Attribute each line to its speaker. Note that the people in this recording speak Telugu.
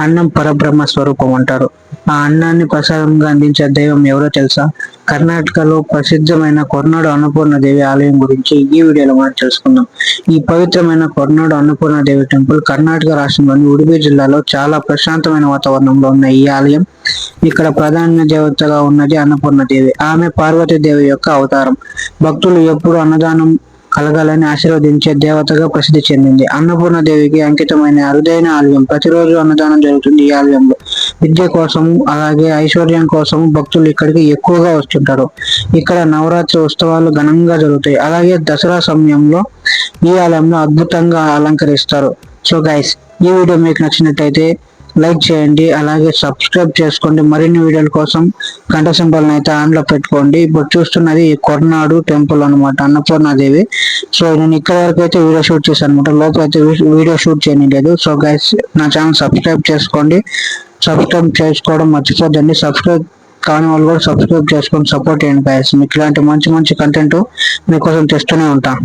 Speaker 1: అన్నం పరబ్రహ్మ స్వరూపం అంటారు. ఆ అన్నాన్ని ప్రసాదంగా అందించే దైవం ఎవరో తెలుసా? కర్ణాటకలో ప్రసిద్ధమైన కొర్నాడు అన్నపూర్ణాదేవి ఆలయం గురించి ఈ వీడియోలో మనం తెలుసుకుందాం. ఈ పవిత్రమైన కొర్నాడు అన్నపూర్ణాదేవి టెంపుల్ కర్ణాటక రాష్ట్రంలోని ఉడుపి జిల్లాలో చాలా ప్రశాంతమైన వాతావరణంలో ఉన్న ఈ ఆలయం. ఇక్కడ ప్రధాన దేవతగా ఉన్నది అన్నపూర్ణాదేవి. ఆమె పార్వతీదేవి యొక్క అవతారం. భక్తులు ఎప్పుడు అన్నదానం కలగాలని ఆశీర్వదించే దేవతగా ప్రసిద్ధి చెందింది. అన్నపూర్ణాదేవికి అంకితమైన అరుదైన ఆలయం. ప్రతిరోజు అన్నదానం జరుగుతుంది ఈ ఆలయంలో. విద్య కోసం అలాగే ఐశ్వర్యం కోసం భక్తులు ఇక్కడికి ఎక్కువగా వస్తుంటారు. ఇక్కడ నవరాత్రి ఉత్సవాలు ఘనంగా జరుగుతాయి. అలాగే దసరా సమయంలో ఈ ఆలయంలో అద్భుతంగా అలంకరిస్తారు. సో గైస్, ఈ వీడియో మీకు నచ్చినట్టయితే లైక్ చేయండి, అలాగే సబ్స్క్రైబ్ చేసుకోండి. మరిన్ని వీడియోల కోసం గంట సింబల్ అయితే ఆన్ లో పెట్టుకోండి. ఇప్పుడు చూస్తున్నది కొర్నాడు టెంపుల్ అనమాట, అన్నపూర్ణాదేవి. సో నేను ఇక్కడ వరకు అయితే వీడియో షూట్ చేశాను అనమాట, లోపల అయితే వీడియో షూట్ చేయలేదు. సో గైస్, నా ఛానల్ సబ్స్క్రైబ్ చేసుకోండి. సబ్స్క్రైబ్ చేసుకోవడం మర్చిపోద్దండి. సబ్స్క్రైబ్ కాని వాళ్ళు కూడా సబ్స్క్రైబ్ చేసుకొని సపోర్ట్ చేయండి గైస్. మీకు ఇలాంటి మంచి మంచి కంటెంట్ మీకోసం తెస్తూనే ఉంటాను.